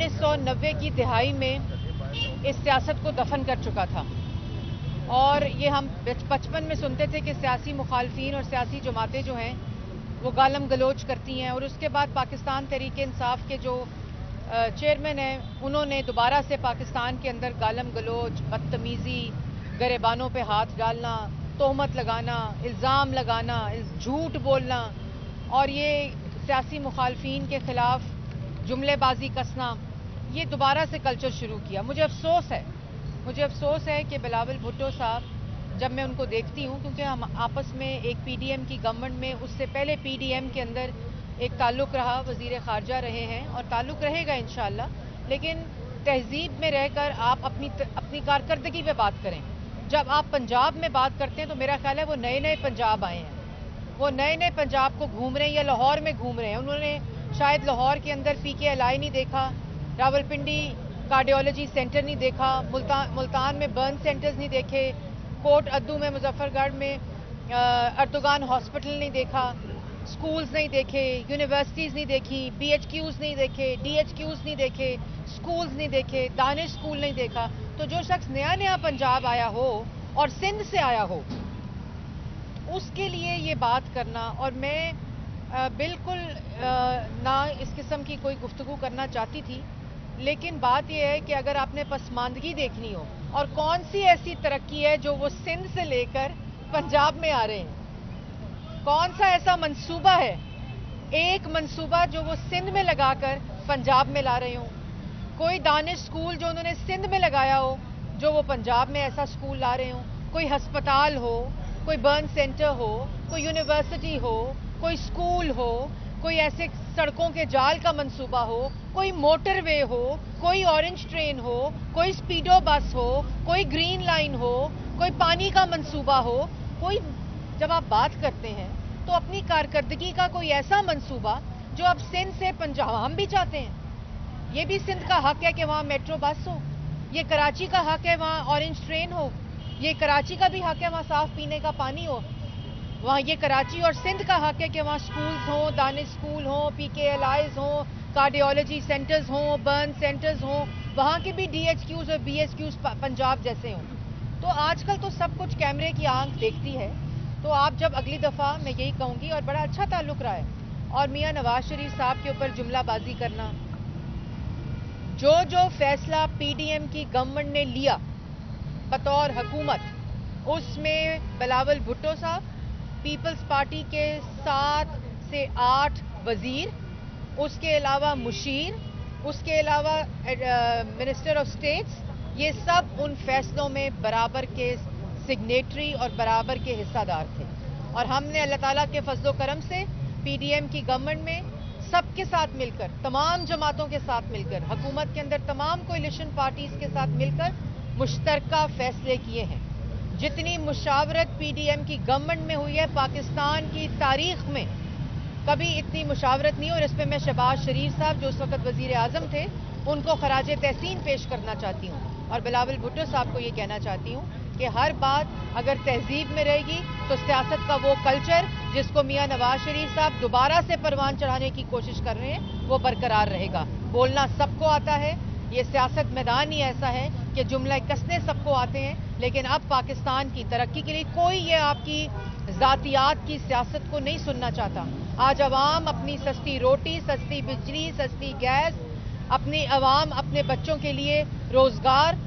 1990 की दिहाई में इस सियासत को दफन कर चुका था। और ये हम बचपन में सुनते थे कि सियासी मुखालफीन और सियासी जमातें जो हैं वो गालम गलोच करती हैं, और उसके बाद पाकिस्तान तहरीक इंसाफ के जो चेयरमैन हैं उन्होंने दोबारा से पाकिस्तान के अंदर गालम गलोच, बदतमीज़ी, गरेबानों पे हाथ डालना, तोहमत लगाना, इल्ज़ाम लगाना, झूठ बोलना और ये सियासी मुखालफीन के ख़िलाफ़ जुमलेबाजी कसना, ये दोबारा से कल्चर शुरू किया। मुझे अफसोस है कि बिलावल भुट्टो साहब, जब मैं उनको देखती हूँ, क्योंकि हम आपस में एक पीडीएम की गवर्नमेंट में, उससे पहले पीडीएम के अंदर एक ताल्लुक़ रहा, वज़ीर ख़ारजा रहे हैं और ताल्लुक़ रहेगा इंशाअल्लाह, लेकिन तहज़ीब में रहकर आप अपनी कारकर्दगी पे बात करें। जब आप पंजाब में बात करते हैं तो मेरा ख्याल है वो नए नए पंजाब आए हैं, वो नए नए पंजाब को घूम रहे हैं या लाहौर में घूम रहे हैं। उन्होंने शायद लाहौर के अंदर PKLI नहीं देखा, रावलपिंडी कार्डियोलॉजी सेंटर नहीं देखा, मुल्तान में बर्न सेंटर्स नहीं देखे, कोट अद्दू में, मुजफ्फरगढ़ में अर्दुगान हॉस्पिटल नहीं देखा, स्कूल्स नहीं देखे, यूनिवर्सिटीज़ नहीं देखी, BHQs नहीं देखे, DHQs नहीं देखे, स्कूल्स नहीं देखे, दानिश स्कूल नहीं देखा। तो जो शख्स नया नया पंजाब आया हो और सिंध से आया हो, उसके लिए ये बात करना, और मैं बिल्कुल ना इस किस्म की कोई गुफ्तगू करना चाहती थी, लेकिन बात यह है कि अगर आपने पसमानदगी देखनी हो और कौन सी ऐसी तरक्की है जो वो सिंध से लेकर पंजाब में आ रहे हैं, कौन सा ऐसा मंसूबा है, एक मंसूबा जो वो सिंध में लगाकर पंजाब में ला रहे हो, कोई दानिश स्कूल जो उन्होंने सिंध में लगाया हो जो वो पंजाब में ऐसा स्कूल ला रहे हो, कोई हस्पताल हो, कोई बर्न सेंटर हो, कोई यूनिवर्सिटी हो, कोई स्कूल हो, कोई ऐसे सड़कों के जाल का मंसूबा हो, कोई मोटरवे हो, कोई ऑरेंज ट्रेन हो, कोई स्पीडो बस हो, कोई ग्रीन लाइन हो, कोई पानी का मंसूबा हो, कोई, जब आप बात करते हैं तो अपनी कारकर्दगी का कोई ऐसा मंसूबा जो अब सिंध से पंजाब, हम भी चाहते हैं, ये भी सिंध का हक है कि वहाँ मेट्रो बस हो, ये कराची का हक है वहाँ ऑरेंज ट्रेन हो, ये कराची का भी हक है वहाँ साफ पीने का पानी हो, वहाँ ये कराची और सिंध का हक है कि वहाँ स्कूल्स हों, दानिश स्कूल हों, PKLIs हों, कार्डियोलॉजी सेंटर्स हों, बर्न सेंटर्स हों, वहाँ के भी DHQs और BHQs पंजाब जैसे हों। तो आजकल तो सब कुछ कैमरे की आंख देखती है, तो आप जब अगली दफ़ा, मैं यही कहूँगी, और बड़ा अच्छा ताल्लुक़ रहा है, और मियाँ नवाज शरीफ साहब के ऊपर जुमलाबाजी करना, जो फैसला PDM की गवर्नमेंट ने लिया बतौर हुकूमत, उसमें बिलावल भुट्टो साहब, पीपल्स पार्टी के 7 से 8 वज़ीर, उसके अलावा मुशीर, उसके अलावा मिनिस्टर ऑफ स्टेट्स, ये सब उन फैसलों में बराबर के सिग्नेटरी और बराबर के हिस्सादार थे। और हमने अल्लाह ताला के फजलो करम से PDM की गवर्नमेंट में सबके साथ मिलकर, तमाम जमातों के साथ मिलकर, हुकूमत के अंदर तमाम कोलिशन पार्टीज के साथ मिलकर मुश्तरका फैसले किए हैं। जितनी मुशावरत PDM की गवर्नमेंट में हुई है पाकिस्तान की तारीख में, कभी इतनी मुशावरत नहीं, और इस पर मैं शहबाज शरीफ साहब जो उस वक्त वजीर आजम थे उनको खराज तहसीन पेश करना चाहती हूँ, और बिलावल भुट्टो साहब को ये कहना चाहती हूँ कि हर बात अगर तहजीब में रहेगी तो सियासत का वो कल्चर जिसको मियाँ नवाज शरीफ साहब दोबारा से परवान चढ़ाने की कोशिश कर रहे हैं वो बरकरार रहेगा। बोलना सबको आता है, ये सियासत मैदान ही ऐसा है कि जुमला कसने सबको आते हैं, लेकिन अब पाकिस्तान की तरक्की के लिए कोई ये आपकी ज़ातियात की सियासत को नहीं सुनना चाहता। आज अवाम अपनी सस्ती रोटी, सस्ती बिजली, सस्ती गैस, अपनी अवाम अपने बच्चों के लिए रोज़गार,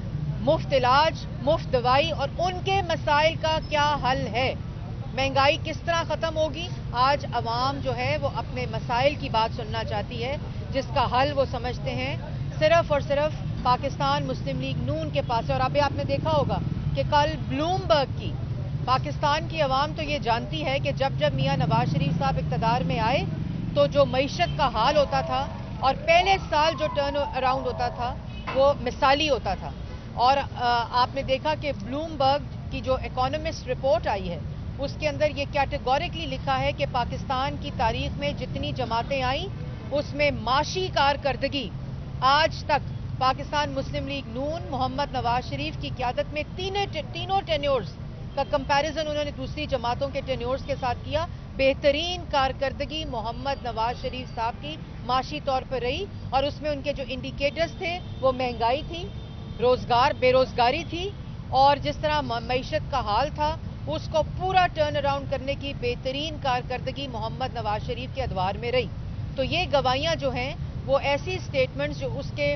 मुफ्त इलाज, मुफ्त दवाई, और उनके मसाइल का क्या हल है, महंगाई किस तरह ख़त्म होगी, आज अवाम जो है वो अपने मसाइल की बात सुनना चाहती है, जिसका हल वो समझते हैं सिर्फ़ और सिर्फ पाकिस्तान मुस्लिम लीग नून के पास है। और अभी आपने देखा होगा कि कल ब्लूमबर्ग की, पाकिस्तान की अवाम तो ये जानती है कि जब जब मियाँ नवाज शरीफ साहब इक़्तिदार में आए तो जो मईशत का हाल होता था और पहले साल जो टर्न अराउंड होता था वो मिसाली होता था। और आपने देखा कि ब्लूमबर्ग की जो इकोनॉमिस्ट रिपोर्ट आई है उसके अंदर ये कैटेगोरिकली लिखा है कि पाकिस्तान की तारीख में जितनी जमातें आई उसमें माशी कारकर्दगी आज तक पाकिस्तान मुस्लिम लीग नून मोहम्मद नवाज शरीफ की क़यादत में तीनों टेन्योर्स का कंपैरिजन उन्होंने दूसरी जमातों के टेन्योर्स के साथ किया बेहतरीन कारकर्दगी मोहम्मद नवाज शरीफ साहब की माशी तौर पर रही, और उसमें उनके जो इंडिकेटर्स थे वो महंगाई थी, बेरोजगारी थी, और जिस तरह मईशत का हाल था उसको पूरा टर्न अराउंड करने की बेहतरीन कारकर्दगी मोहम्मद नवाज शरीफ के अदवार में रही। तो ये गवाहियां जो हैं वो ऐसी स्टेटमेंट्स जो उसके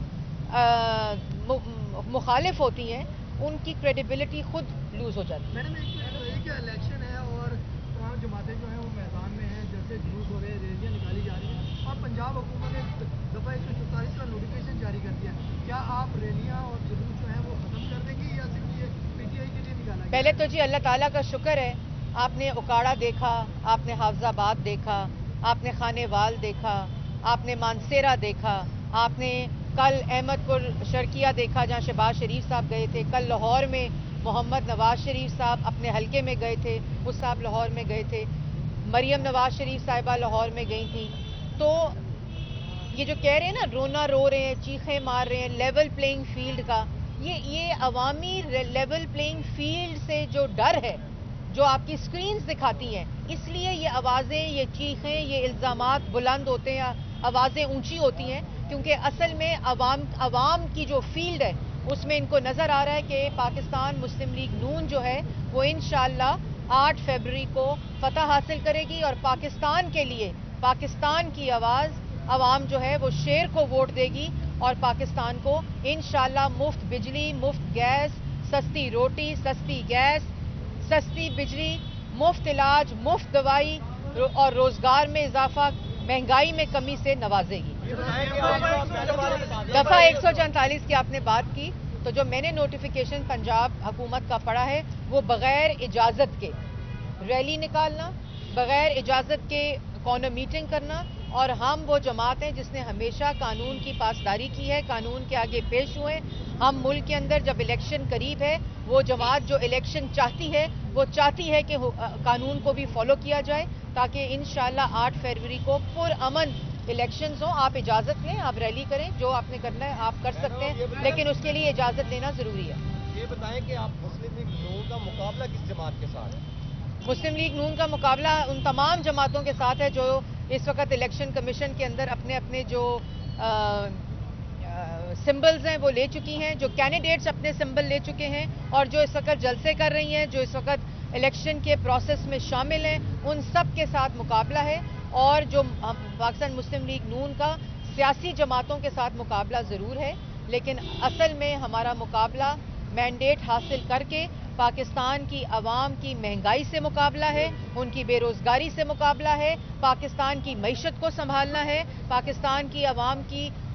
मुखालिफ होती हैं उनकी क्रेडिबिलिटी खुद लूज हो जाती है। मैडम एक इलेक्शन है और तमाम जमातें जो हैं वो मैदान में हैं, जैसे जुलूस हो रहे हैं, रैलियां निकाली जा रही हैं, और पंजाब हुकूमत ने दफ़ा 144 का नोटिफिकेशन जारी कर दिया। क्या आप रैलियां और जुलूस जो हैं वो ख़त्म कर देंगी या सिर्फ ये पीटीआई के लिए निकाला गया? पहले तो जी अल्लाह ताला का शुक्र है, आपने उकाड़ा देखा, आपने हाफजाबाद देखा, आपने खानेवाल देखा, आपने मानसेरा देखा, आपने कल अहमदपुर शर्किया देखा जहां शहबाज शरीफ साहब गए थे, कल लाहौर में मोहम्मद नवाज शरीफ साहब अपने हलके में गए थे, उस साहब लाहौर में गए थे, मरियम नवाज शरीफ साहिबा लाहौर में गई थी। तो ये जो कह रहे हैं ना रोना रो रहे हैं, चीखें मार रहे हैं, लेवल प्लेइंग फील्ड का, ये अवामी लेवल प्लेइंग फील्ड से जो डर है जो आपकी स्क्रीन्स दिखाती हैं, इसलिए ये आवाज़ें, ये चीखें, ये इल्ज़ामात बुलंद होते हैं, आवाज़ें ऊंची होती हैं, क्योंकि असल में अवाम की जो फील्ड है उसमें इनको नज़र आ रहा है कि पाकिस्तान मुस्लिम लीग नून जो है वो इंशाअल्लाह 8 फरवरी को फतह हासिल करेगी, और पाकिस्तान के लिए पाकिस्तान की आवाज़ अवाम जो है वो शेर को वोट देगी, और पाकिस्तान को इंशाअल्लाह मुफ्त बिजली, मुफ्त गैस, सस्ती रोटी, सस्ती गैस, सस्ती बिजली, मुफ्त इलाज, मुफ्त दवाई और रोजगार में इजाफा, महंगाई में कमी से नवाजेगी। दफा 144 की आपने बात की, तो जो मैंने नोटिफिकेशन पंजाब हुकूमत का पढ़ा है वो बगैर इजाजत के रैली निकालना, बगैर इजाजत के कॉर्नर मीटिंग करना, और हम वो जमात हैं जिसने हमेशा कानून की पासदारी की है, कानून के आगे पेश हुए। हम मुल्क के अंदर जब इलेक्शन करीब है, वो जमात जो इलेक्शन चाहती है वो चाहती है कि कानून को भी फॉलो किया जाए, ताकि इंशाअल्लाह 8 फरवरी को पुरअमन इलेक्शंस हों। आप इजाज़त लें, आप रैली करें, जो आपने करना है आप कर सकते हैं, लेकिन उसके लिए इजाज़त लेना ज़रूरी है। ये बताएं कि आप मुस्लिम लीग नून का मुकाबला किस जमात के साथ है? मुस्लिम लीग नून का मुकाबला उन तमाम जमातों के साथ है जो इस वक्त इलेक्शन कमीशन के अंदर अपने अपने जो सिंबल्स हैं वो ले चुकी हैं, जो कैंडिडेट्स अपने सिंबल ले चुके हैं, और जो इस वक्त जलसे कर रही हैं, जो इस वक्त इलेक्शन के प्रोसेस में शामिल हैं, उन सब के साथ मुकाबला है। और जो पाकिस्तान मुस्लिम लीग नून का सियासी जमातों के साथ मुकाबला ज़रूर है, लेकिन असल में हमारा मुकाबला मैंडेट हासिल करके पाकिस्तान की आवाम की महंगाई से मुकाबला है, उनकी बेरोजगारी से मुकाबला है, पाकिस्तान की मईशत को संभालना है, पाकिस्तान की आवाम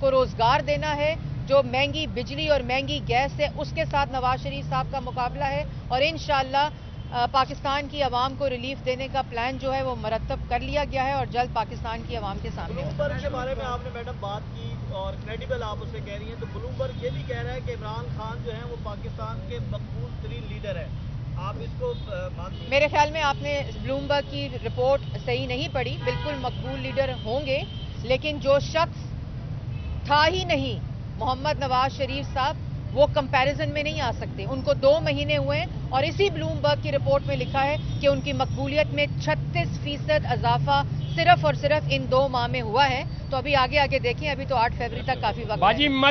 को रोजगार देना है, जो महंगी बिजली और महंगी गैस है उसके साथ नवाज शरीफ साहब का मुकाबला है, और इंशाअल्लाह पाकिस्तान की आवाम को रिलीफ देने का प्लान जो है वो मरतब कर लिया गया है और जल्द पाकिस्तान की आवाम के सामने होगा। ब्लूमबर्ग के बारे में आपने मैडम बात की और क्रेडिबल आप उसे कह रही हैं, तो ब्लूमबर्ग ये भी कह रहा है कि इमरान खान जो है वो पाकिस्तान के मकबूल तरीन लीडर है, आप इसको मानती हैं? मेरे ख्याल में आपने ब्लूमबर्ग की रिपोर्ट सही नहीं पढ़ी, बिल्कुल मकबूल लीडर होंगे, लेकिन जो शख्स था ही नहीं मोहम्मद नवाज शरीफ साहब, वो कंपैरिजन में नहीं आ सकते। उनको 2 महीने हुए और इसी ब्लूमबर्ग की रिपोर्ट में लिखा है कि उनकी मकबूलियत में 36% इजाफा सिर्फ और सिर्फ इन 2 माह में हुआ है। तो अभी आगे आगे देखें, अभी तो 8 फरवरी तक काफी वक्त है।